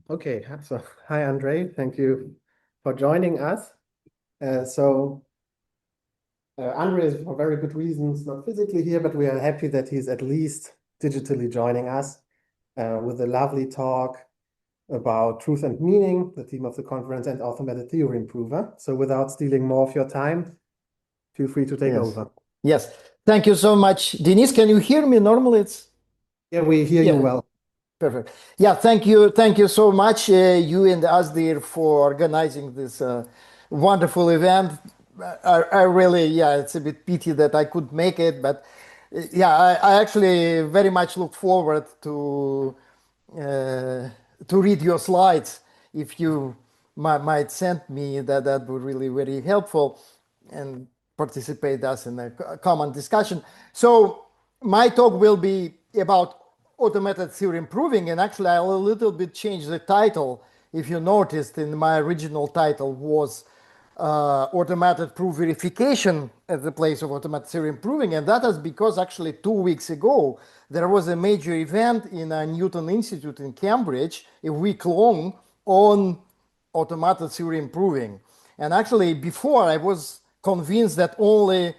Okay, so hi Andre, thank you for joining us. Andre is for very good reasons not physically here, but we are happy that he's at least digitally joining us with a lovely talk about truth and meaning, the theme of the conference, and automated theorem prover. So without stealing more of your time, feel free to take Yes. over. Yes. Thank you so much. Denise, can you hear me? Normally it's Yeah, we hear you yeah, well. perfect. Yeah, thank you. Thank you so much, you and Asdir, for organizing this wonderful event. I really, yeah, it's a bit pity that I couldn't make it, but yeah, I actually very much look forward uh, to read your slides. If you might send me that would really very helpful and participate us in a common discussion. So my talk will be about automated theorem proving, and actually I'll a little bit change the title. If you noticed, in my original title was automated proof verification at the place of automated theorem proving, and that is because actually 2 weeks ago there was a major event in a Newton Institute in Cambridge, a week long, on automated theorem proving. And actually, before I was convinced that only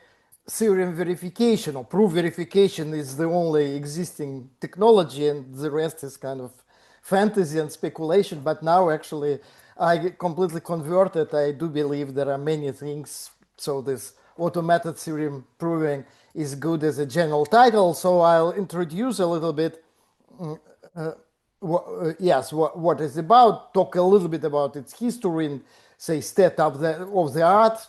theorem verification or proof verification is the only existing technology and the rest is kind of fantasy and speculation. But now actually I completely converted. I do believe there are many things. So this automated theorem proving is good as a general title. So I'll introduce a little bit what it's about, talk a little bit about its history and say state of the art,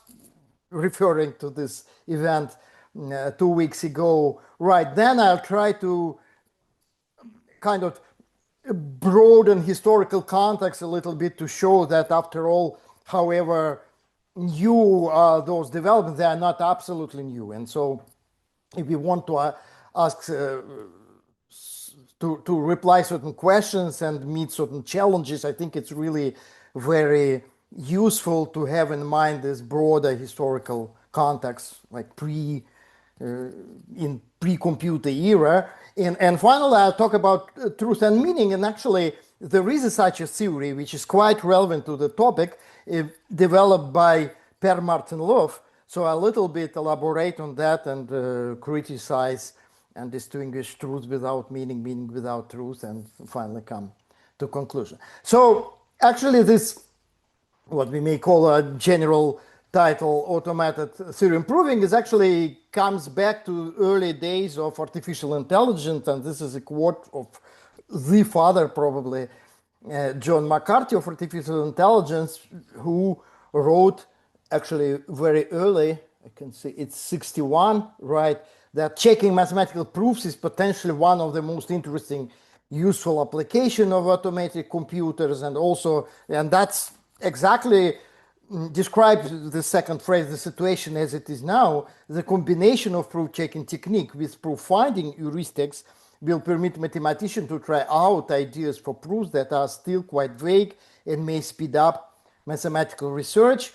referring to this event 2 weeks ago. Right then, I'll try to kind of broaden historical context a little bit to show that after all, however new those developments, they are not absolutely new. And so if we want to ask to reply certain questions and meet certain challenges, I think it's really very useful to have in mind this broader historical context, like in pre-computer era. And finally, I'll talk about truth and meaning. And actually, there is such a theory which is quite relevant to the topic, developed by Per Martin Löf. So a little bit elaborate on that and criticize and distinguish truth without meaning, meaning without truth, and finally come to conclusion. So actually, this what we may call a general title, automated theorem proving, is actually comes back to early days of artificial intelligence, and this is a quote of the father, probably John McCarthy of artificial intelligence, who wrote actually very early, I can see it's 61, right, that checking mathematical proofs is potentially one of the most interesting useful application of automated computers, and that's exactly describes the second phrase, the situation as it is now. The combination of proof checking technique with proof finding heuristics will permit mathematicians to try out ideas for proofs that are still quite vague and may speed up mathematical research.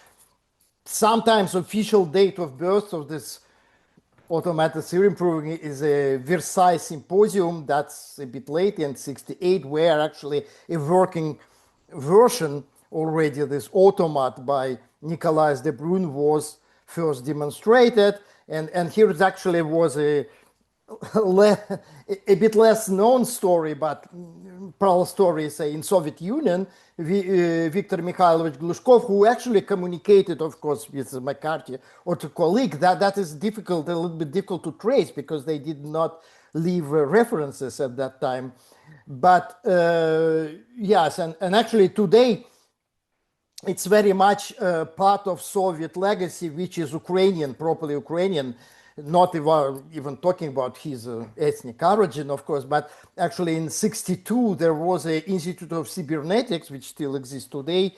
Sometimes official date of birth of this automated theorem proving is a Versailles symposium. That's a bit late in 68, where actually a working version already, this automat by Nicolas de Bruyne, was first demonstrated. And here it actually was a bit less known story, but parallel story, say, in Soviet Union, Viktor Mikhailovich Glushkov, who actually communicated, of course, with McCarthy or to colleague, that is difficult, a little bit difficult to trace because they did not leave references at that time. But yes, and actually today, it's very much part of Soviet legacy, which is Ukrainian, properly Ukrainian, not even talking about his ethnic origin, of course, but actually in 62, there was an Institute of Cybernetics, which still exists today,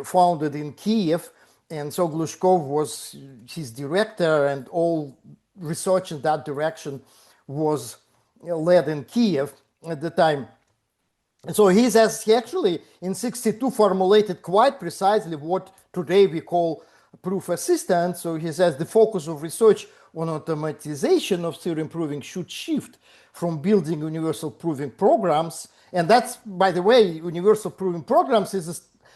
founded in Kiev. And so Glushkov was his director, and all research in that direction was led in Kiev at the time. And so he says he actually in 62 formulated quite precisely what today we call proof assistance. So he says the focus of research on automatization of theorem proving should shift from building universal proving programs. And that's, by the way, universal proving programs is a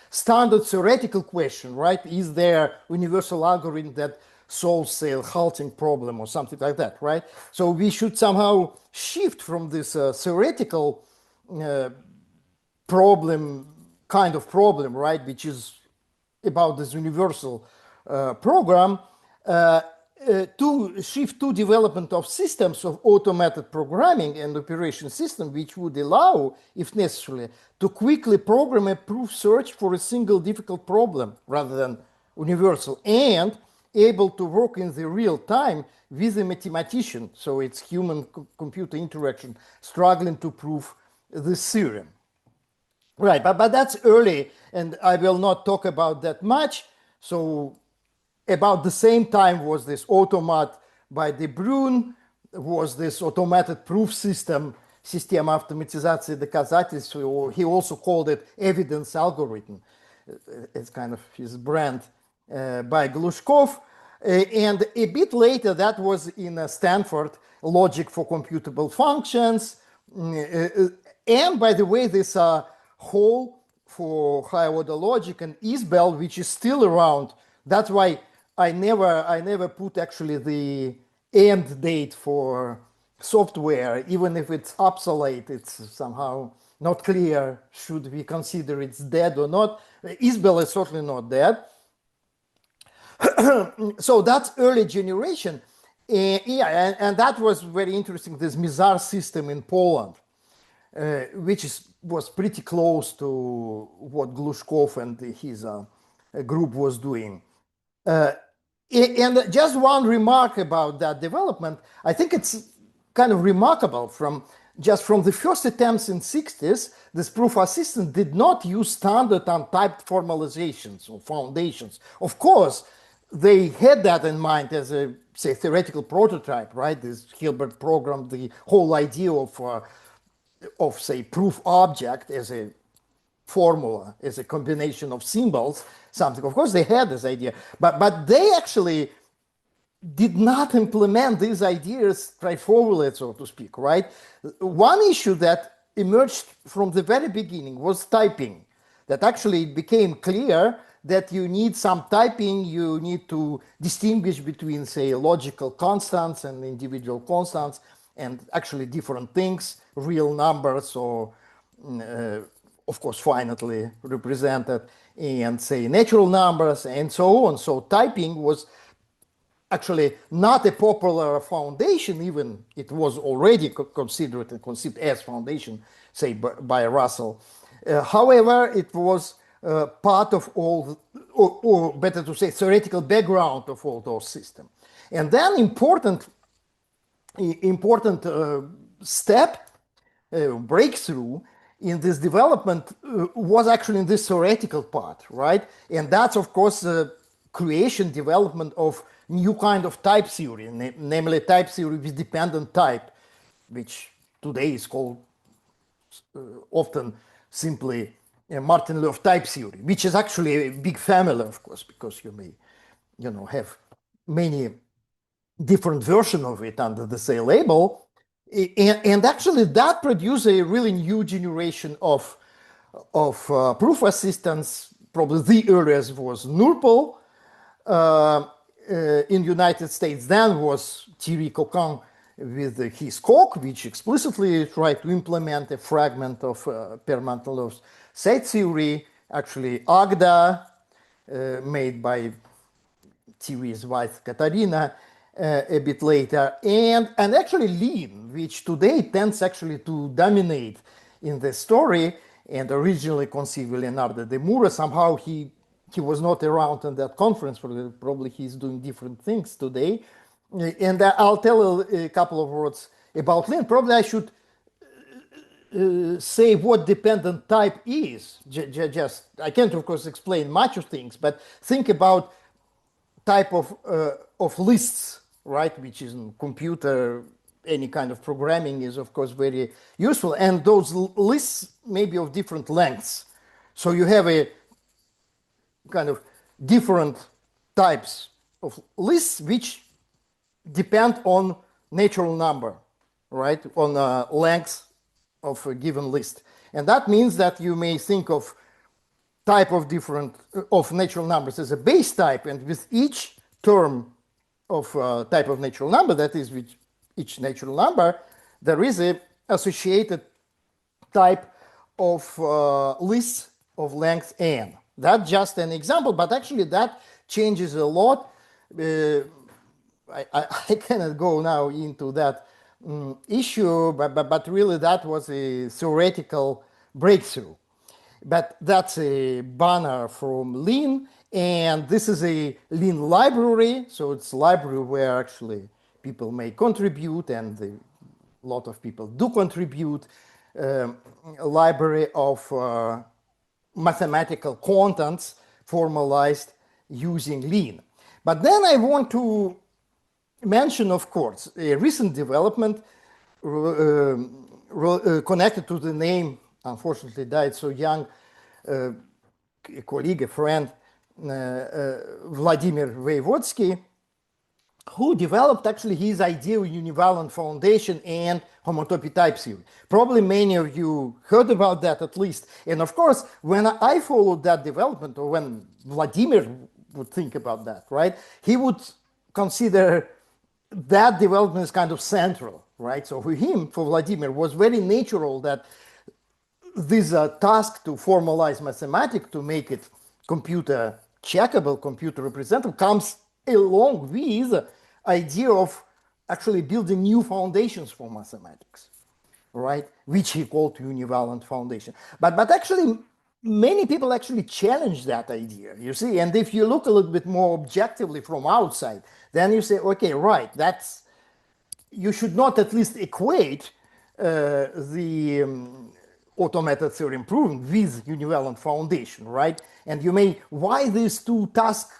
standard theoretical question, right? Is there universal algorithm that solves a halting problem or something like that, right? So we should somehow shift from this theoretical problem, kind of problem, right, which is about this universal program, to shift to development of systems of automated programming and operation system, which would allow, if necessary, to quickly program a proof search for a single difficult problem rather than universal, and able to work in the real time with a mathematician. So it's human-computer interaction struggling to prove this theorem. Right, but that's early, and I will not talk about that much. So about the same time was this automat by De Bruyn, was this automated proof system, Система автоматизации доказательств, or he also called it evidence algorithm. It's kind of his brand, by Glushkov. And a bit later, that was in Stanford, Logic for Computable Functions. And by the way, this Hall for higher order logic and Isbell, which is still around. That's why I never put actually the end date for software, even if it's obsolete. It's somehow not clear. Should we consider it's dead or not? Isbell is certainly not dead. So that's early generation. Yeah, and that was very interesting, this Mizar system in Poland, which was pretty close to what Glushkov and his group was doing. And just one remark about that development, I think it's kind of remarkable from the first attempts in 60s, this proof assistant did not use standard untyped formalizations or foundations. Of course, they had that in mind as a, say, theoretical prototype, right? This Hilbert program, the whole idea of say, proof object as a formula, as a combination of symbols, something. Of course, they had this idea, but they actually did not implement these ideas straightforwardly, so to speak, right? One issue that emerged from the very beginning was typing. That actually became clear that you need some typing, you need to distinguish between, say, logical constants and individual constants, and actually different things, real numbers or, of course, finitely represented, and, say, natural numbers, and so on. So typing was actually not a popular foundation, even it was already considered and conceived as foundation, say, by Russell. However, it was part of all, or better to say, theoretical background of all those systems. And then important step, breakthrough in this development was actually in this theoretical part, right? And that's, of course, the creation, development of new kind of type theory, namely type theory with dependent type, which today is called often simply Martin-Löf type theory, which is actually a big family, of course, because you may, have many different versions of it under the same label. And actually that produced a really new generation of proof assistants. Probably the earliest was NURPL in United States. Then was Thierry Coquin with his Coq, which explicitly tried to implement a fragment of Per-Martin-Löf's set theory. Actually, Agda, made by Thierry's wife Katarina, a bit later, and actually Lean, which today tends actually to dominate in the story, and originally conceived Leonardo de Moura. Somehow he was not around in that conference, probably he's doing different things today. And I'll tell a couple of words about Lean. Probably I should say what dependent type is. Just I can't, of course, explain much of things, but think about type of lists, right? Which is in computer, any kind of programming is, of course, very useful. And those lists may be of different lengths. So you have a kind of different types of lists which depend on natural number, right? On length of a given list. And that means that you may think of type of different of natural numbers as a base type, and with each term of type of natural number, that is with each natural number, there is a associated type of list of length n. That's just an example, but actually that changes a lot. I cannot go now into that issue, but really that was a theoretical breakthrough. But that's a banner from Lean, and this is a Lean library. So it's a library where actually people may contribute, and a lot of people do contribute. A library of mathematical contents formalized using Lean. But then I want to mention, of course, a recent development connected to the name, unfortunately died so young, a colleague, a friend, Vladimir Voevodsky, who developed actually his idea of univalent foundation and homotopy type theory. Probably many of you heard about that at least. And of course, when I followed that development, or when Vladimir would think about that, right, he would consider that development is kind of central, right? So for him, for Vladimir, was very natural that this task to formalize mathematics, to make it computer checkable, computer representable, comes along with idea of actually building new foundations for mathematics, right? Which he called univalent foundation. But actually, many people actually challenge that idea, you see. And if you look a little bit more objectively from outside, then you say, okay, right, that's, you should not at least equate the automated theorem proving with univalent foundation, right? And you may, why these two tasks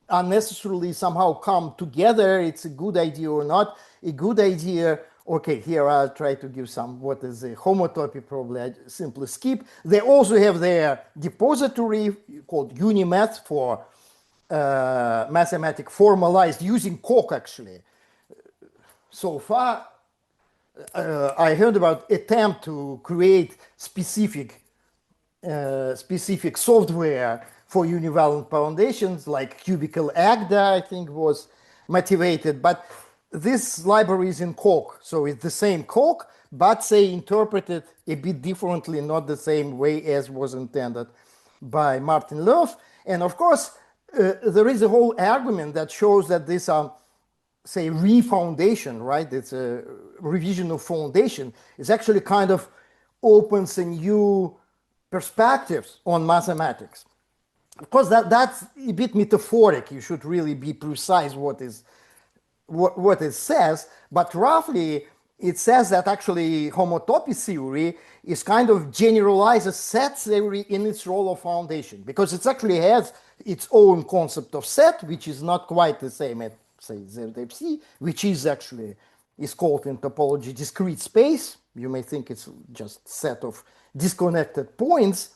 unnecessarily somehow come together, it's a good idea or not a good idea. Okay, here I'll try to give some, what is a homotopy, probably I simply skip. They also have their depository called Unimath for mathematics formalized using Coq actually. So far, I heard about attempt to create specific software for univalent foundations, like cubical Agda, I think was motivated, but this library is in Coq, so it's the same Coq, but say interpreted a bit differently, not the same way as was intended by Martin Löf. And of course, there is a whole argument that shows that this say refoundation, right? It's a revision of foundation. It's actually kind of opens a new perspectives on mathematics. Of course, that's a bit metaphoric. You should really be precise what it says, but roughly it says that actually homotopy theory is kind of generalizes set theory in its role of foundation, because it actually has its own concept of set, which is not quite the same as, say, ZFC, which is actually is called in topology discrete space. You may think it's just set of disconnected points,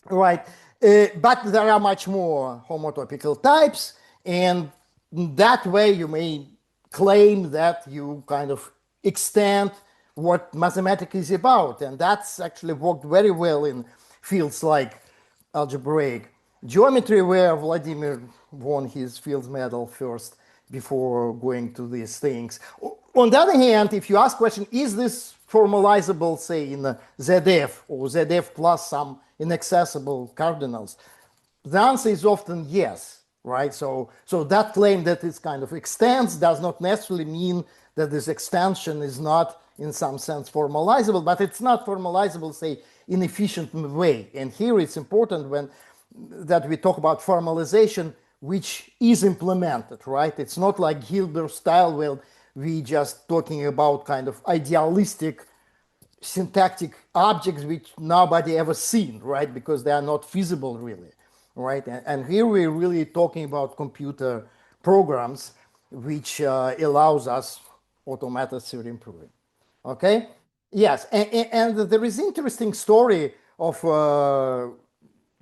right? But there are much more homotopical types, and that way you may claim that you kind of extend what mathematics is about, and that's actually worked very well in fields like algebraic geometry, where Vladimir won his Fields Medal first before going to these things. On the other hand, if you ask question, is this formalizable, say, in ZF or ZF plus some inaccessible cardinals, the answer is often yes, right? So that claim that it kind of extends does not necessarily mean that this extension is not in some sense formalizable, but it's not formalizable, say, in efficient way. And here it's important that we talk about formalization which is implemented, right? It's not like Hilbert style where we just talking about kind of idealistic syntactic objects which nobody ever seen, right? Because they are not feasible really, right? And here we're really talking about computer programs which allows us automated theorem proving. Okay? Yes, and there is interesting story of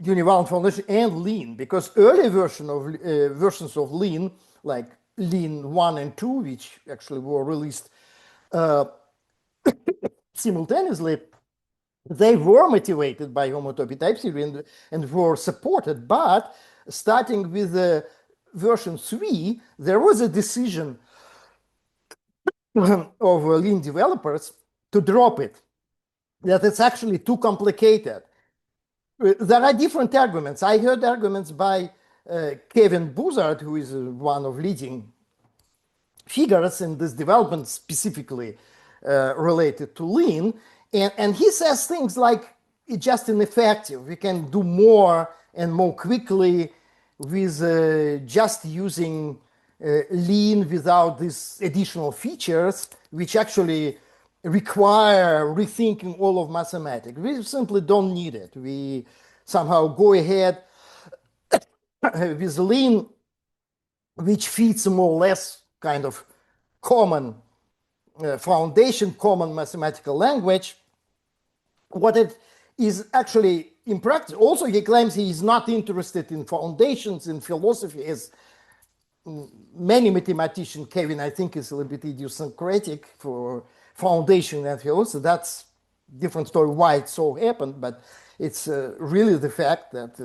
univalent foundation and Lean, because early versions of Lean, like Lean 1 and 2, which actually were released simultaneously, they were motivated by homotopy type theory and were supported. But starting with version 3, there was a decision of Lean developers to drop it, that it's actually too complicated. There are different arguments. I heard arguments by Kevin Buzard, who is one of leading figures in this development, specifically related to Lean. And he says things like, it's just ineffective. We can do more and more quickly with just using Lean without these additional features, which actually require rethinking all of mathematics. We simply don't need it. We somehow go ahead with Lean, which fits more or less kind of common foundation, common mathematical language. What it is actually in practice, also he claims he is not interested in foundations in philosophy, as many mathematicians. Kevin, I think, is a little bit idiosyncratic for foundation and philosophy. That's different story why it so happened, but it's really the fact that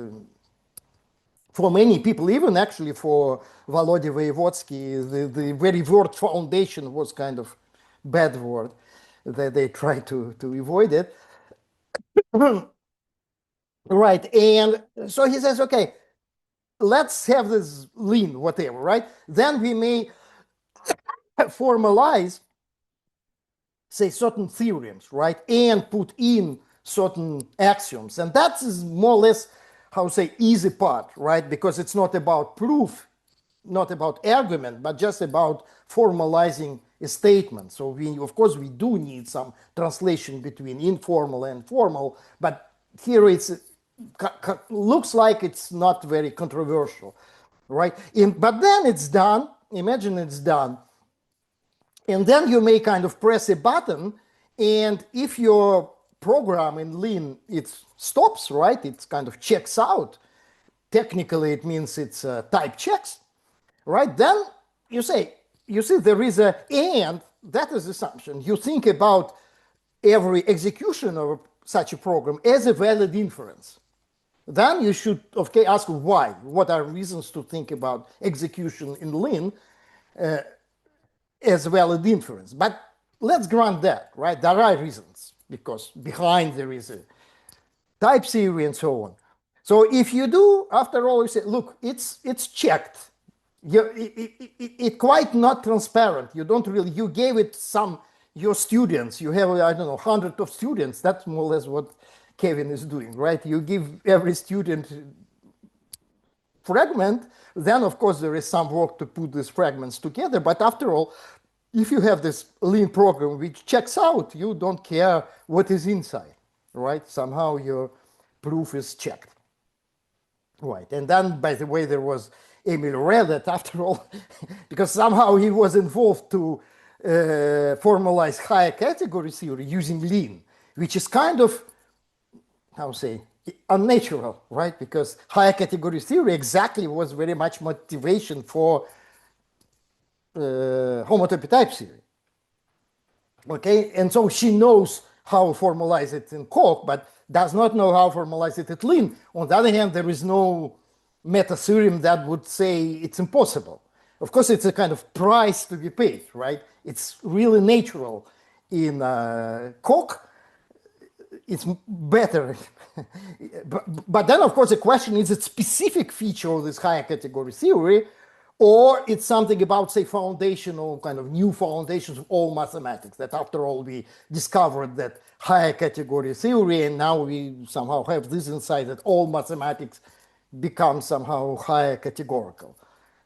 for many people, even actually for Volodya Voevodsky, the very word foundation was kind of bad word that they try to avoid it. Right. And so he says, okay, let's have this Lean, whatever, right? Then we may formalize, say, certain theorems, right? And put in certain axioms. And that is more or less, how to say, easy part, right? Because it's not about proof, not about argument, but just about formalizing a statement. So we, of course, we do need some translation between informal and formal, but here it's looks like it's not very controversial, right? But then it's done. Imagine it's done. And then you may kind of press a button, and if your program in Lean, it stops, right? It kind of checks out. Technically, it means it's type checks, right? Then you say, you see, there is a and, that is assumption. You think about every execution of such a program as a valid inference. Then you should, okay, ask why. What are reasons to think about execution in Lean as valid inference? But let's grant that, right? There are reasons, because behind there is a type theory and so on. So if you do, after all, you say, look, it's checked. It quite not transparent. You don't really, you gave it some, your students, you have, I don't know, hundreds of students. That's more or less what Kevin is doing, right? You give every student fragment, then of course there is some work to put these fragments together. But after all, if you have this Lean program which checks out, you don't care what is inside, right? Somehow your proof is checked. Right. And then, by the way, there was Emil Redet, after all, because somehow he was involved to formalize higher category theory using Lean, which is kind of, how to say, unnatural, right? Because higher category theory exactly was very much motivation for homotopy type theory. Okay, and so she knows how to formalize it in Koch, but does not know how to formalize it at Lean. On the other hand, there is no meta theorem that would say it's impossible. Of course, it's a kind of price to be paid, right? It's really natural in Koch. It's better. but then, of course, the question is, it's specific feature of this higher category theory, or it's something about, say, foundational, kind of new foundations of all mathematics, that after all, we discovered that higher category theory, and now we somehow have this insight that all mathematics become somehow higher categorical.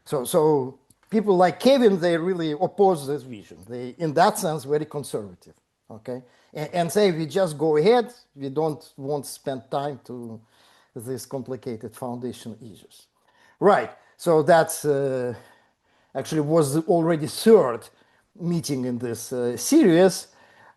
So people like Kevin, they really oppose this vision. They, in that sense, very conservative, okay? And say, we just go ahead, we don't want to spend time to these complicated foundation issues. Right, so that's actually was already third meeting in this series.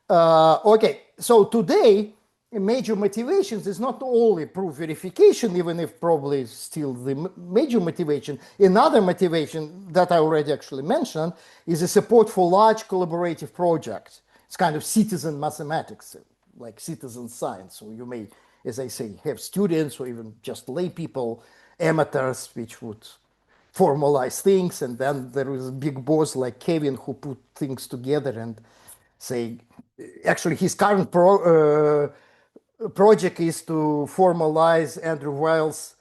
Okay, so today major motivations is not only proof verification, even if probably still the major motivation. Another motivation that I already actually mentioned is a support for large collaborative projects. It's kind of citizen mathematics, like citizen science. So you may, as I say, have students or even just lay people, amateurs, which would formalize things, and then there is a big boss like Kevin who put things together and say, actually his current project is to formalize Andrew Weil's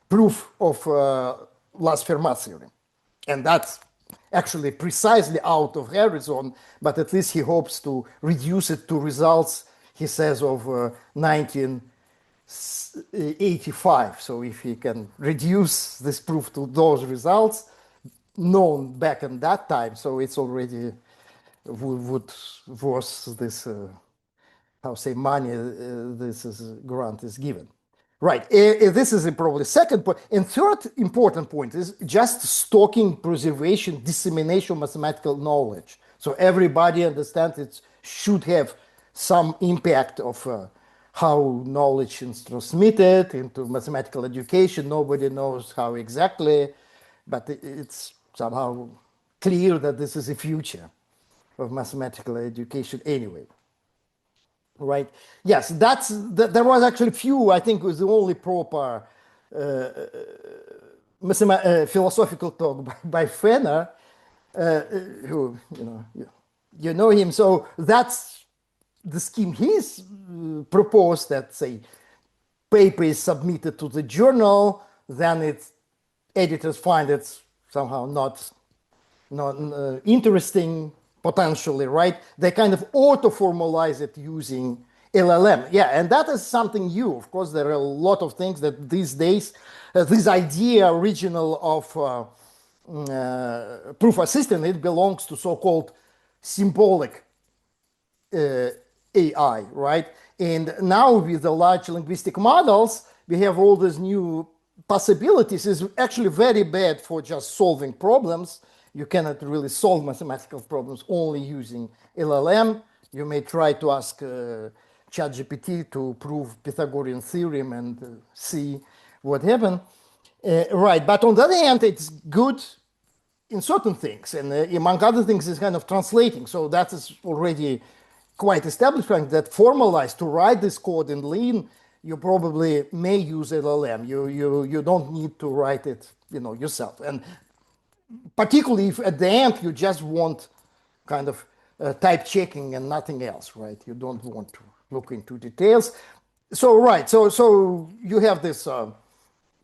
proof of last Fermat theorem. And that's actually precisely out of Harrison, but at least he hopes to reduce it to results, he says, of 1985. So if he can reduce this proof to those results known back in that time, so it's already would worth this how say money this is grant is given. Right. This is probably the second point. And third important point is just stocking, preservation, dissemination of mathematical knowledge. So everybody understands it should have some impact of how knowledge is transmitted into mathematical education. Nobody knows how exactly, but it's somehow clear that this is the future of mathematical education anyway. Right. Yes, there was actually few. I think it was the only proper philosophical talk by Fenner, who you know him. So that's the scheme he's proposed. That say paper is submitted to the journal, then its editors find it somehow not interesting. Potentially, right? They kind of auto-formalize it using LLM. Yeah, and that is something new. Of course, there are a lot of things that these days, this idea original of proof assistant, it belongs to so-called symbolic AI, right? And now with the large linguistic models, we have all these new possibilities. It's actually very bad for just solving problems. You cannot really solve mathematical problems only using LLM. You may try to ask ChatGPT to prove Pythagorean theorem and see what happens. Right, but on the other hand, it's good in certain things, and among other things, it's kind of translating. So that is already quite established that formalized to write this code in Lean, you probably may use LLM. You don't need to write it, yourself. And particularly if at the end you just want kind of type checking and nothing else, right? You don't want to look into details. So right, so you have this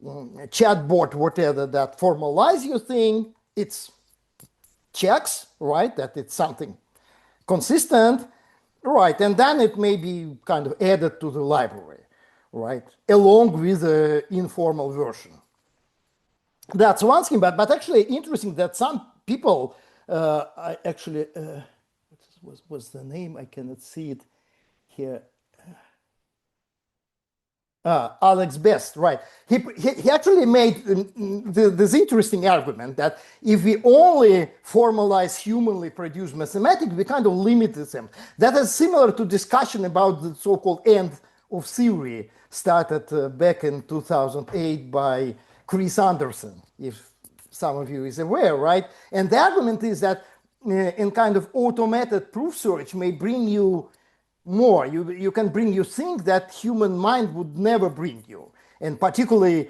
chatbot, whatever, that formalize your thing. It's checks, right, that it's something consistent, right, and then it may be kind of added to the library, right, along with the informal version. That's one scheme, but actually interesting that some people actually, what was the name? I cannot see it here. Alex Best, right. He actually made this interesting argument that if we only formalize humanly produced mathematics, we kind of limit them. That is similar to discussion about the so-called end of theory started back in 2008 by Chris Anderson, if some of you is aware, right? And the argument is that in kind of automated proof search may bring you more. You can bring you things that human mind would never bring you. And particularly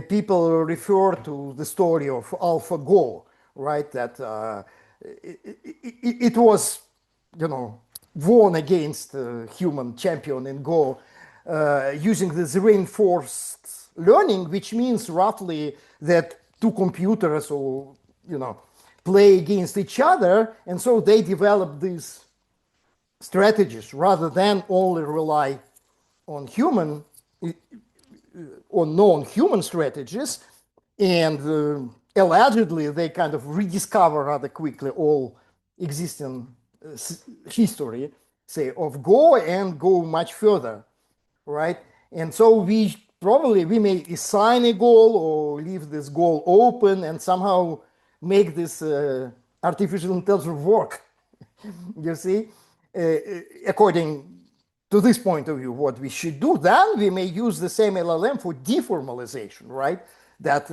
people refer to the story of AlphaGo, right? That it was, won against a human champion in Go using this reinforced learning, which means roughly that two computers or play against each other, and so they develop these strategies rather than only rely on non-human strategies. And allegedly they kind of rediscover rather quickly all existing history, say, of Go, and go much further, right? And so we may assign a goal or leave this goal open and somehow make this artificial intelligence work. You see? according to this point of view, what we should do, then we may use the same LLM for deformalization, right? That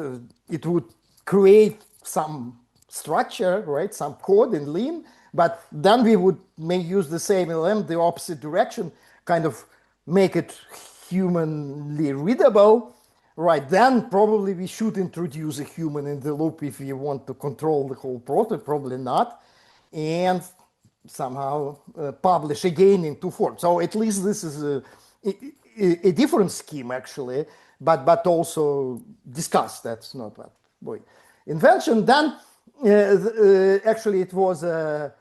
it would create some structure, right? Some code in Lean, but then we would may use the same LLM, the opposite direction, kind of make it humanly readable, right? Then probably we should introduce a human in the loop if we want to control the whole project, probably not. And somehow publish again in two forms. So at least this is a different scheme actually, but also discussed. That's not what boy invention. Then actually it was a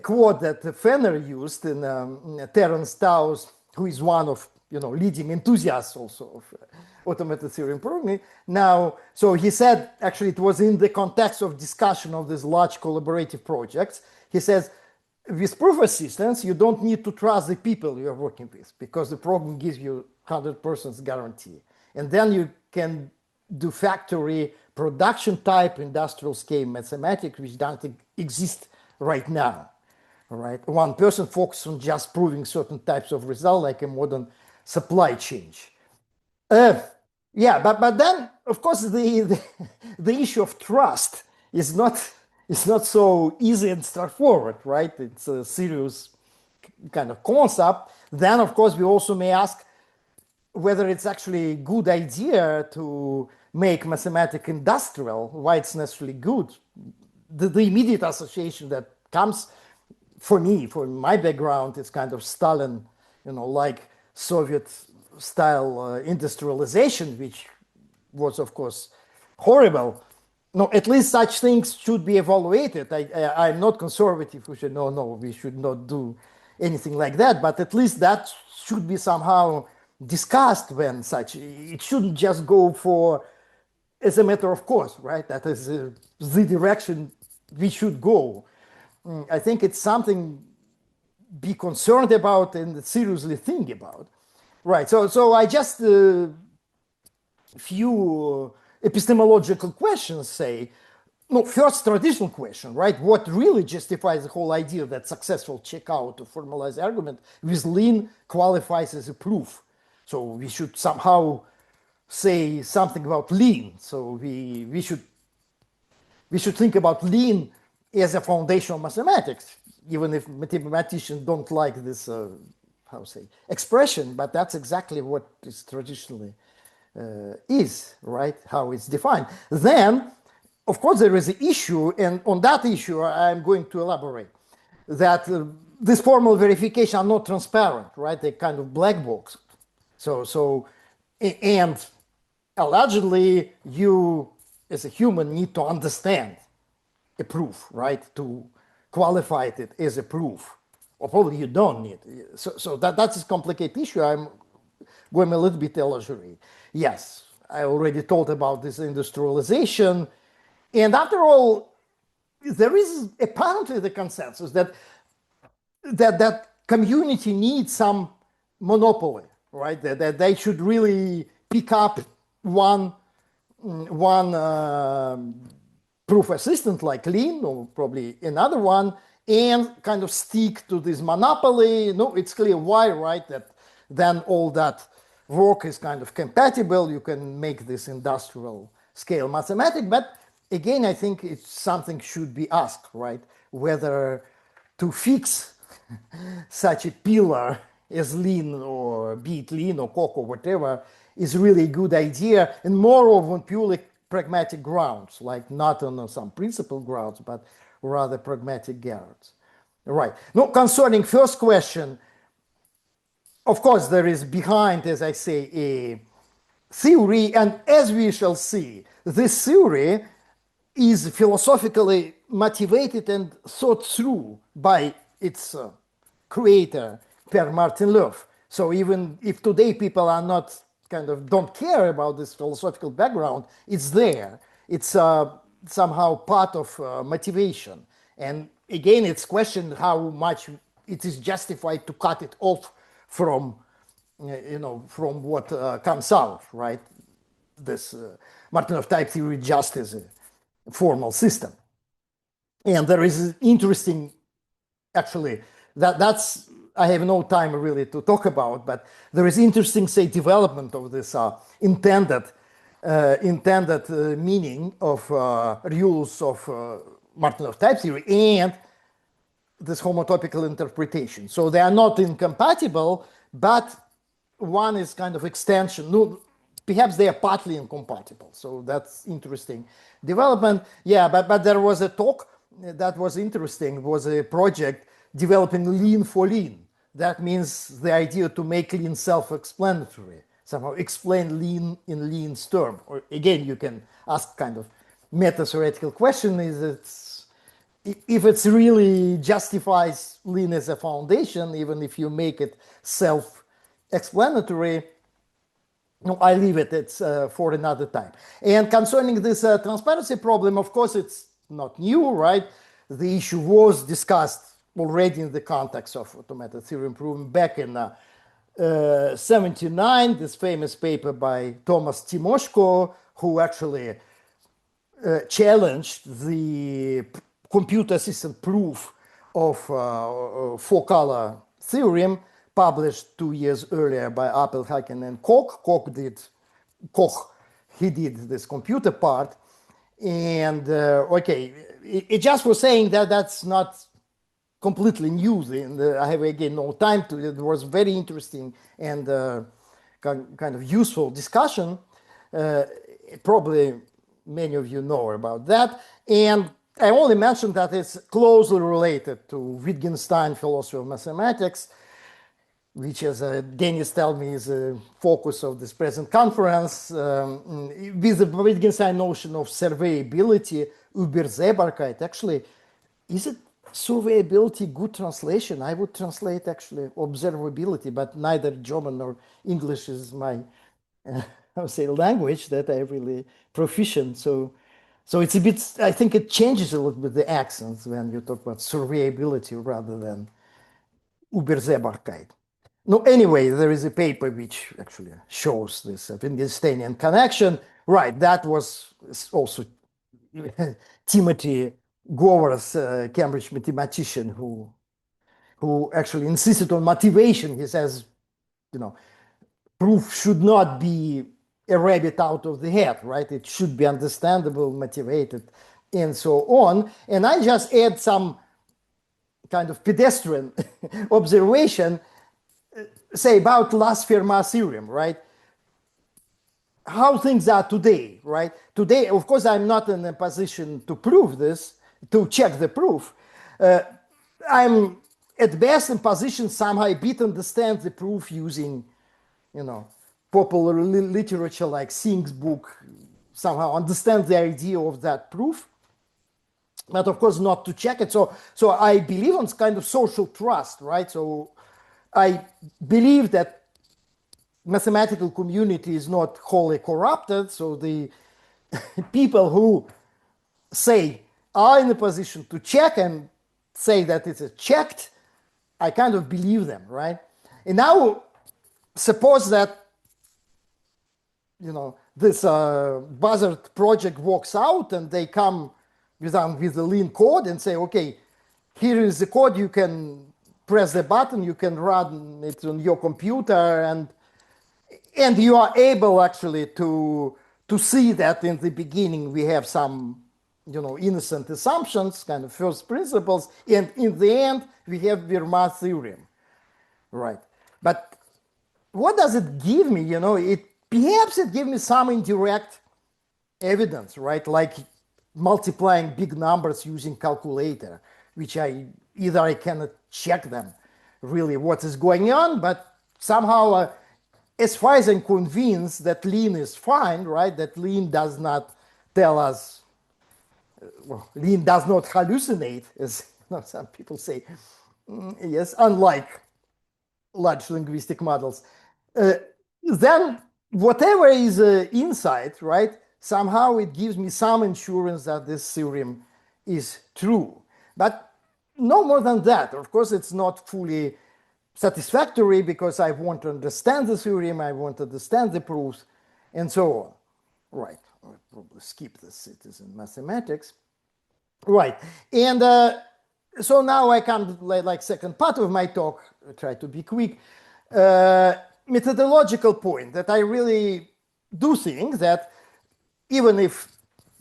quote that Fenner used in Terence Tau's, who is one of leading enthusiasts also of automated theorem programming. Now, so he said actually it was in the context of discussion of these large collaborative projects. He says, with proof assistance, you don't need to trust the people you are working with because the program gives you 100% guarantee. And then you can do factory production type industrial scale mathematics, which don't exist right now. All right, one person focuses on just proving certain types of result, like a modern supply chain. Yeah, but then of course the issue of trust is not so easy and straightforward, right? It's a serious kind of concept. Then of course we also may ask whether it's actually a good idea to make mathematics industrial, why it's necessarily good. The immediate association that comes for me, for my background, it's kind of Stalin, like Soviet style industrialization, which was of course horrible. No, at least such things should be evaluated. I'm not conservative who should no, we should not do anything like that, but at least that should be somehow discussed when such, it shouldn't just go for as a matter of course, right? That is the direction we should go. I think it's something be concerned about and seriously think about. Right, so I just few epistemological questions say, no, first traditional question, right? What really justifies the whole idea that successful checkout of formalized argument with Lean qualifies as a proof? So we should somehow say something about Lean. So we should think about Lean as a foundation of mathematics, even if mathematicians don't like this, expression, but that's exactly what is traditionally is, right? How it's defined. Then, of course, there is an issue, and on that issue, I'm going to elaborate that this formal verification are not transparent, right? They're kind of black box. And allegedly, you as a human need to understand a proof, right? To qualify it as a proof, or probably you don't need. So that's a complicated issue. I'm going a little bit illusory. Yes, I already told about this industrialization. And after all, there is apparently the consensus that community needs some monopoly, right? That they should really pick up one proof assistant like Lean, or probably another one, and kind of stick to this monopoly. No, it's clear why, right? That then all that work is kind of compatible. You can make this industrial scale mathematics. But again, I think it's something should be asked, right? Whether to fix such a pillar as Lean, or be it Lean or Coco, whatever, is really a good idea, and moreover on purely pragmatic grounds, like not on some principle grounds, but rather pragmatic grounds. Right. Now, concerning first question, of course, there is behind, as I say, a theory, and as we shall see, this theory is philosophically motivated and thought through by its creator, Per Martin Löf. So even if today people are not kind of don't care about this philosophical background, it's there. It's somehow part of motivation. And again, it's questioned how much it is justified to cut it off from, from what comes out, right? This Martinov type theory just as a formal system. And there is interesting, actually, That's I have no time really to talk about, but there is interesting, say, development of this intended meaning of rules of Martinov type theory and this homotopical interpretation. So they are not incompatible, but one is kind of extension. No, perhaps they are partly incompatible. So that's interesting development. Yeah, but there was a talk that was interesting. It was a project developing lean for lean. That means the idea to make lean self-explanatory, somehow explain lean in lean's term. Or again, you can ask kind of meta-theoretical question: is it if it's really justifies lean as a foundation, even if you make it self-explanatory? No, I leave it. It's for another time. And concerning this transparency problem, of course, it's not new, right? The issue was discussed already in the context of automated theorem proving back in 79, this famous paper by Thomas Timoshko, who actually challenged the computer assisted proof of four-color theorem published 2 years earlier by Appelhaken and Koch. He did this computer part. And okay, it just was saying that that's not completely new. I have again no time to, it was very interesting and kind of useful discussion. Probably many of you know about that. And I only mentioned that it's closely related to Wittgenstein philosophy of mathematics, which, as Dennis told me, is a focus of this present conference, with the Wittgenstein notion of surveyability, Übersehbarkeit. Actually, is it surveyability good translation? I would translate actually observability, but neither German nor English is my, I would say, language that I really proficient. So it's a bit, I think it changes a little bit the accents when you talk about surveyability rather than Übersehbarkeit. No, anyway, there is a paper which actually shows this Wittgensteinian connection. Right, that was also Timothy Gower's Cambridge mathematician who actually insisted on motivation. He says, you know, proof should not be a rabbit out of the hat, right? It should be understandable, motivated, and so on. And I just add some kind of pedestrian observation, say about last Fermat theorem, right? How things are today, right? Today, of course, I'm not in a position to prove this, to check the proof. I'm at best in position somehow a bit understand the proof using, you know, popular literature like Singh's book, somehow understand the idea of that proof, but of course not to check it. So I believe on kind of social trust, right? So I believe that mathematical community is not wholly corrupted. So the people who say are in a position to check and say that it's checked, I kind of believe them, right? And now suppose that, you know, this Buzzard project works out and they come with the lean code and say, okay, here is the code, you can press the button, you can run it on your computer, and you are able actually to see that in the beginning we have some, you know, innocent assumptions, kind of first principles, and in the end we have Fermat theorem, right? But what does it give me? You know, perhaps it gives me some indirect evidence, right? Like multiplying big numbers using calculator, which I cannot check them really what is going on, but somehow as far as I'm convinced that lean is fine, right? That lean does not tell us, well, lean does not hallucinate, as you know, some people say. Yes, unlike large linguistic models. Then whatever is insight, right? Somehow it gives me some assurance that this theorem is true. But no more than that. Of course, it's not fully satisfactory because I want to understand the theorem, I want to understand the proofs, and so on. Right. I'll probably skip this. It is in mathematics. Right. And So now I come like second part of my talk, try to be quick. Uh, Methodological point that I really do think that even if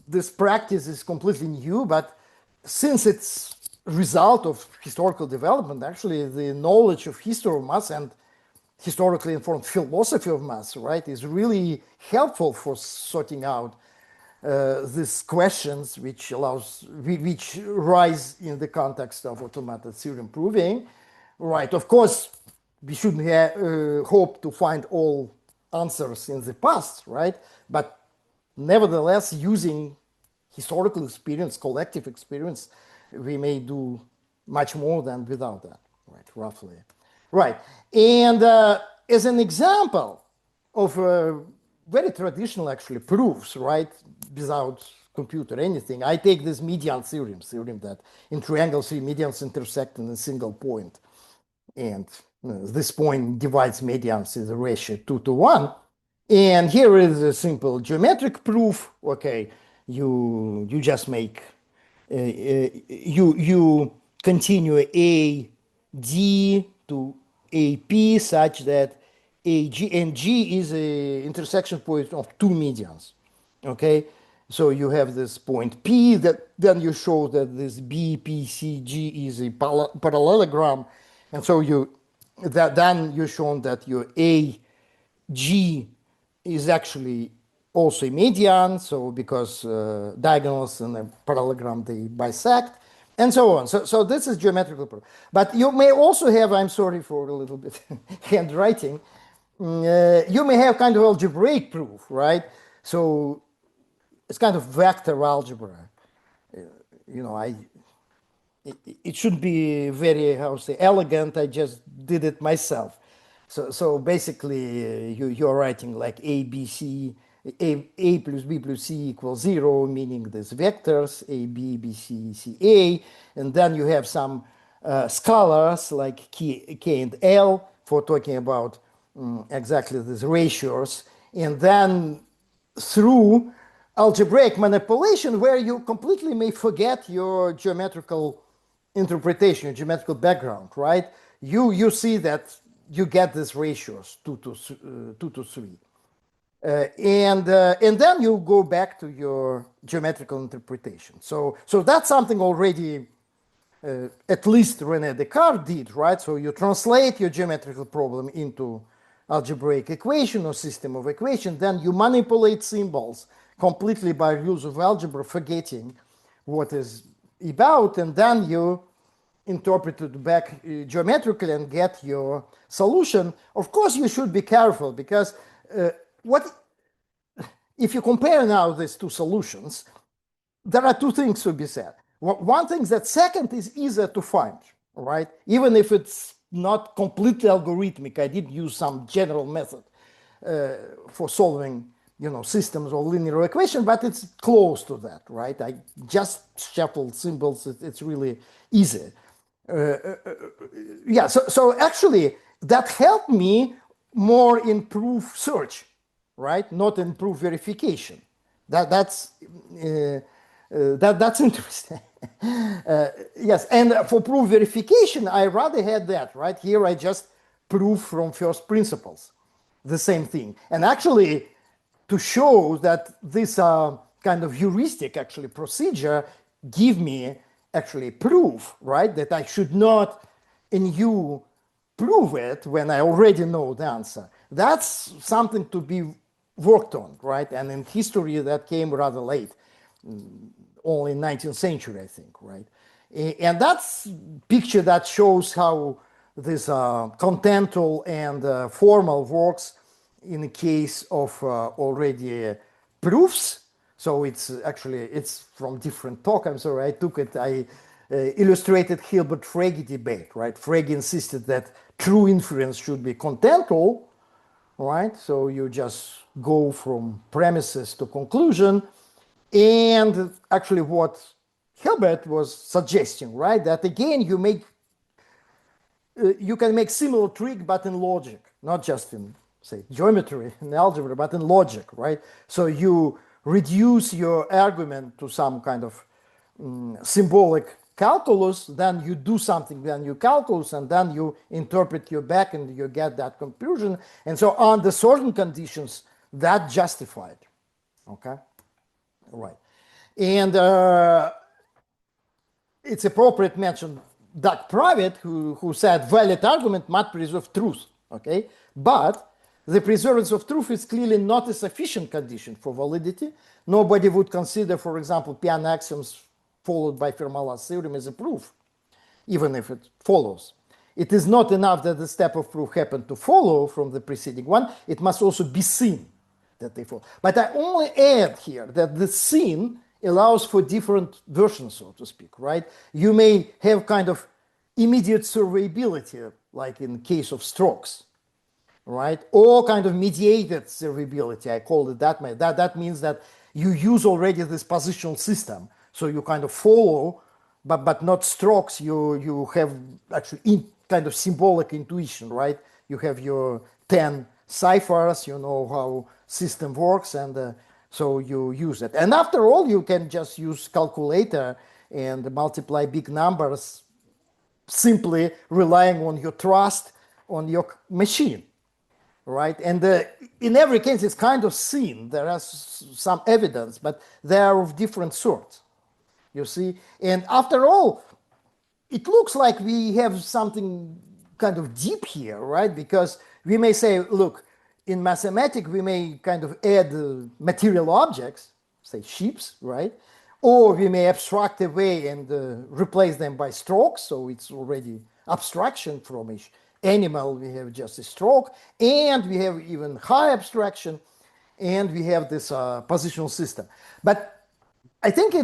this practice is completely new, but since it's result of historical development, actually the knowledge of history of mass and historically informed philosophy of mass, right, is really helpful for sorting out these questions which rise in the context of automated theorem proving. Right, of course, we shouldn't hope to find all answers in the past, right? But nevertheless, using historical experience, collective experience, we may do much more than without that, right? Roughly. Right. And as an example of very traditional actually proofs, right, without computer anything, I take this median theorem that in triangles three medians intersect in a single point, and this point divides medians in the ratio 2 to 1. And here is a simple geometric proof. Okay, you just make you continue a d to a p such that a g and g is a intersection point of two medians. Okay, so you have this point p that then you show that this b p c g is a parallelogram, and so then you shown that your a G is actually also a median, so because diagonals in a parallelogram they bisect, and so on. So this is geometrical proof. But you may also have, I'm sorry for a little bit handwriting, you may have kind of algebraic proof, right? So it's kind of vector algebra. You know, it should be very, how to say, elegant. I just did it myself. So basically, you're writing like a plus b plus c equals 0, meaning these vectors a, b, b, c, c, a, and then you have some scalars like k and l for talking about exactly these ratios, and then through algebraic manipulation where you completely may forget your geometrical interpretation, your geometrical background, right? You see that you get these ratios 2 to 3, and then you go back to your geometrical interpretation. So that's something already at least René Descartes did, right? So you translate your geometrical problem into algebraic equation or system of equation, then you manipulate symbols completely by rules of algebra, forgetting what is about, and then you interpret it back geometrically and get your solution. Of course, you should be careful because what if you compare now these two solutions, there are two things to be said. One thing that second is easier to find, right? Even if it's not completely algorithmic, I did use some general method for solving, systems or linear equation, but it's close to that, right? I just shuffled symbols. It's really easy. Yeah. So actually, that helped me more in proof search, right? Not in proof verification. That's interesting. Yes, and for proof verification, I rather had that, right? Here I just prove from first principles the same thing. And actually, to show that this kind of heuristic actually procedure give me actually proof, right? That I should not in you prove it when I already know the answer. That's something to be worked on, right? And in history that came rather late, only in 19th century, I think, right? And that's picture that shows how this contentual and formal works in the case of already proofs. So it's from different talk. I'm sorry, I took it. I illustrated Hilbert Frege debate, right? Frege insisted that true inference should be contentual, right? So you just go from premises to conclusion. And actually what Hilbert was suggesting, right? That again, you can make similar trick, but in logic, not just in, say, geometry and algebra, but in logic, right? So you reduce your argument to some kind of symbolic calculus, then you do something, then you calculus, and then you interpret your back and you get that conclusion. And so under certain conditions, that justified. Okay, right. And it's appropriate to mention Doug Private, who said valid argument might preserve truth. Okay, but the preservance of truth is clearly not a sufficient condition for validity. Nobody would consider, for example, Peano axioms followed by Fermat's theorem as a proof, even if it follows. It is not enough that the step of proof happened to follow from the preceding one. It must also be seen that they follow. But I only add here that the seen allows for different versions, so to speak, right? You may have kind of immediate surveyability, like in case of strokes, right? Or kind of mediated surveyability, I call it that way. That means that you use already this positional system. So you kind of follow, but not strokes. You have actually kind of symbolic intuition, right? You have your 10 ciphers, you know how system works, and so you use it. And after all, you can just use calculator and multiply big numbers, simply relying on your trust on your machine, right? And in every case, it's kind of seen. There is some evidence, but they are of different sorts, you see. And after all, it looks like we have something kind of deep here, right? Because we may say, look, in mathematics, we may kind of add material objects, say ships, right? Or we may abstract away and replace them by strokes. So it's already abstraction from each animal. We have just a stroke, and we have even high abstraction, and we have this positional system. But I think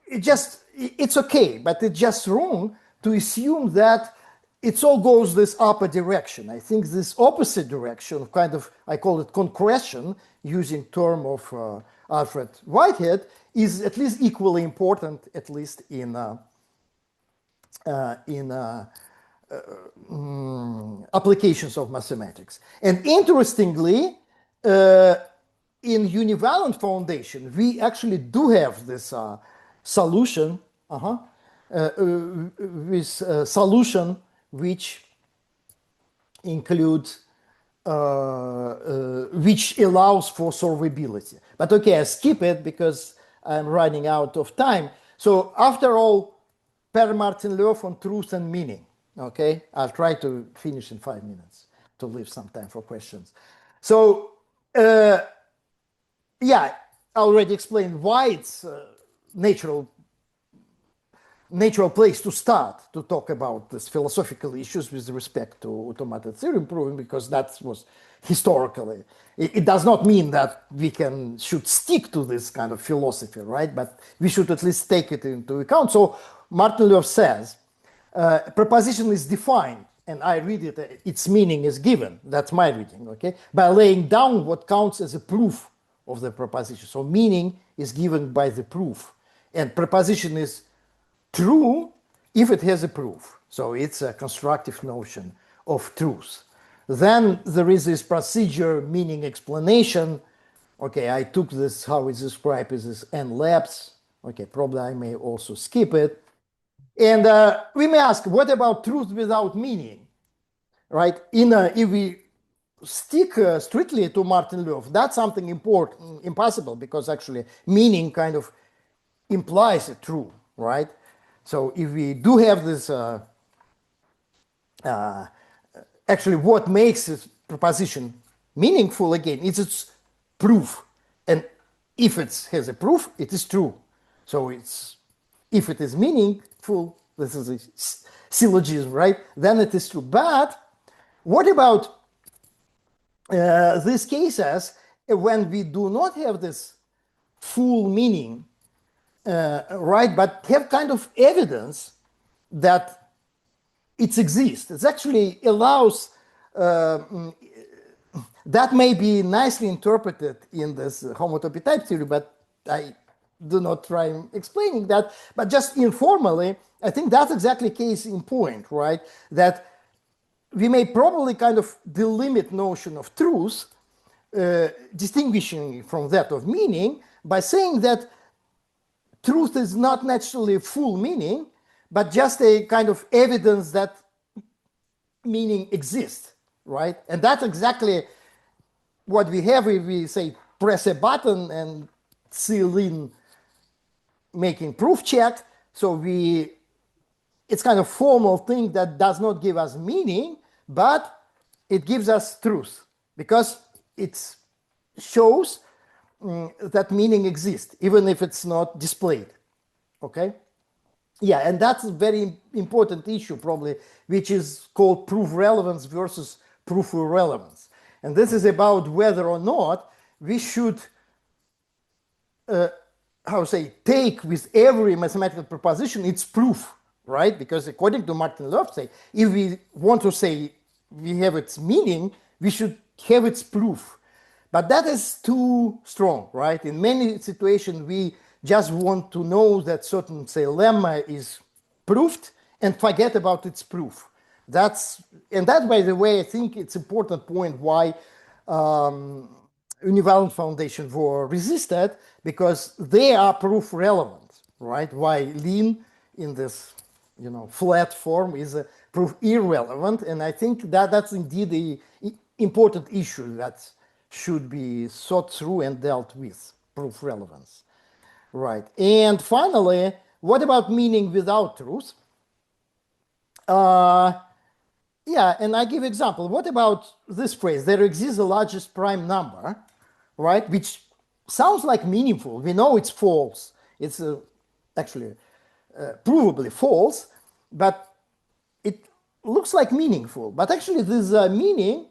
it's okay, but it's just wrong to assume that it all goes this upper direction. I think this opposite direction, kind of, I call it concretion, using term of Alfred Whitehead, is at least equally important, at least in applications of mathematics. And interestingly, in univalent foundation, we actually do have this solution, with solution which includes, which allows for solvability. But okay, I skip it because I'm running out of time. So after all, Per Martin Löf on truth and meaning. Okay, I'll try to finish in 5 minutes to leave some time for questions. So, yeah, I already explained why it's natural place to start to talk about these philosophical issues with respect to automated theorem proving, because that was historically. It does not mean that we should stick to this kind of philosophy, right? But we should at least take it into account. So Martin Löf says, proposition is defined, and I read it, its meaning is given. That's my reading, okay? By laying down what counts as a proof of the proposition. So meaning is given by the proof. And proposition is true if it has a proof. So it's a constructive notion of truth. Then there is this procedure, meaning explanation. Okay, I took this, how it's described as this n-labs. Okay, probably I may also skip it. And we may ask, what about truth without meaning? Right? If we stick strictly to Martin Löf, that's something impossible, because actually meaning kind of implies a true, right? So if we do have this, actually what makes this proposition meaningful again is its proof. And if it has a proof, it is true. So if it is meaningful, this is a syllogism, right? Then it is true. But what about these cases when we do not have this full meaning, right, but have kind of evidence that it exists? It actually allows, that may be nicely interpreted in this homotopy type theory, but I do not try explaining that. But just informally, I think that's exactly case in point, right? That we may probably kind of delimit notion of truth, distinguishing from that of meaning, by saying that truth is not naturally full meaning, but just a kind of evidence that meaning exists, right? And that's exactly what we have if we say press a button and seal in making proof check. So it's kind of formal thing that does not give us meaning, but it gives us truth because it shows that meaning exists, even if it's not displayed. Okay? Yeah, and that's a very important issue, probably, which is called proof relevance versus proof irrelevance. And this is about whether or not we should, how to say, take with every mathematical proposition its proof, right? Because according to Martin Löf, if we want to say we have its meaning, we should have its proof. But that is too strong, right? In many situations, we just want to know that certain, say, lemma is proved and forget about its proof. And that, by the way, I think it's important point why univalent foundation were resisted, because they are proof relevant, right? Why lean in this, flat form is a proof irrelevant. And I think that that's indeed the important issue that should be thought through and dealt with, proof relevance. Right. And finally, what about meaning without truth? Yeah, and I give example. What about this phrase? There exists the largest prime number, right? Which sounds like meaningful. We know it's false. It's actually provably false, but it looks like meaningful. But actually, this meaning,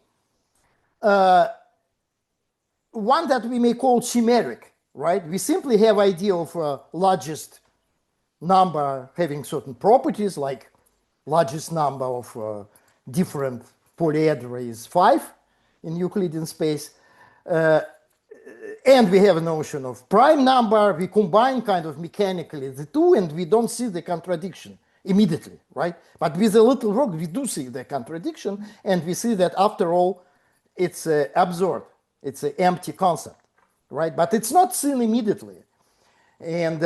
one that we may call chimeric, right? We simply have idea of largest number having certain properties, like largest number of different polyhedra is 5 in Euclidean space. And we have a notion of prime number. We combine kind of mechanically the two, and we don't see the contradiction immediately, right? But with a little work, we do see the contradiction, and we see that after all, it's absurd. It's an empty concept, right? But it's not seen immediately. And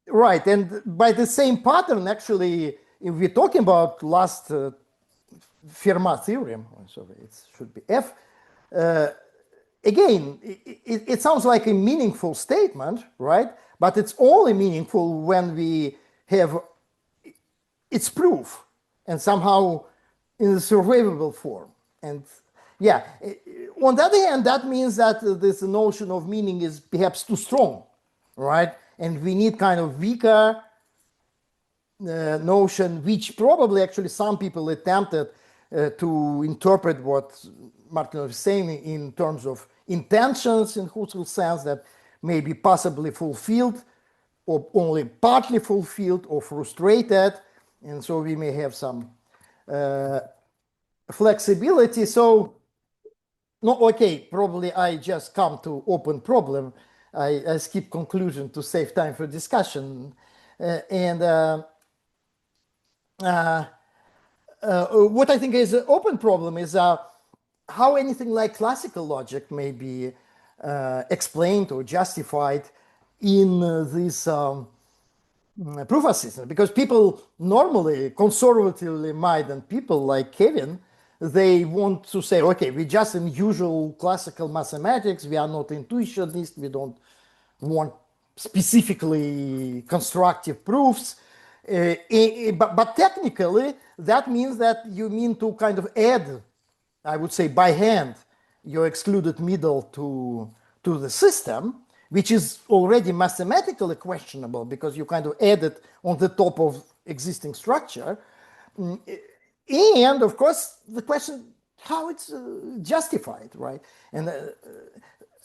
right, and by the same pattern, actually, if we're talking about last Fermat theorem, sorry, it should be F, again, it sounds like a meaningful statement, right? But it's only meaningful when we have its proof and somehow in a survivable form. And yeah, on the other hand, that means that this notion of meaning is perhaps too strong, right? And we need kind of weaker notion, which probably actually some people attempted to interpret what Martin was saying in terms of intentions in Husserl's sense that may be possibly fulfilled or only partly fulfilled or frustrated. And so we may have some flexibility. So, no, okay, probably I just come to open problem. I skip conclusion to save time for discussion. What I think is an open problem is how anything like classical logic may be explained or justified in this proof assistant, because people normally, conservatively minded people like Kevin, they want to say, okay, we just in usual classical mathematics, we are not intuitionists, we don't want specifically constructive proofs. But technically, that means that you mean to kind of add, I would say by hand, your excluded middle to the system, which is already mathematically questionable because you kind of add it on the top of existing structure. And of course, the question, how it's justified, right? And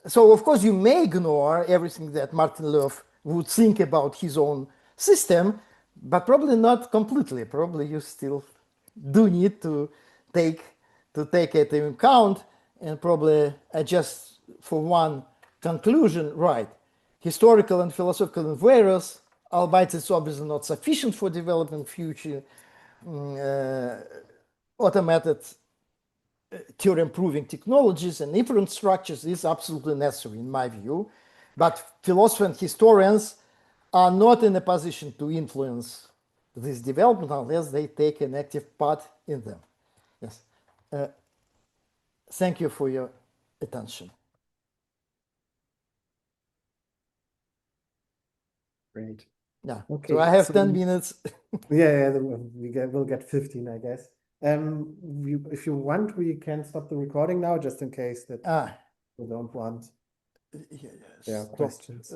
so, of course, you may ignore everything that Martin Löf would think about his own system, but probably not completely. Probably you still do need to take it into account, and probably just for one conclusion, right? Historical and philosophical invariance, albeit it's obviously not sufficient for developing future automated theorem proving technologies and inference structures is absolutely necessary in my view. But philosophers and historians are not in a position to influence this development unless they take an active part in them. Yes. Thank you for your attention. Great. Yeah. Okay, So I have so 10 minutes. yeah, we'll get 15, I guess. If you want, we can stop the recording now, just in case that we don't want Yeah, there are stop. questions.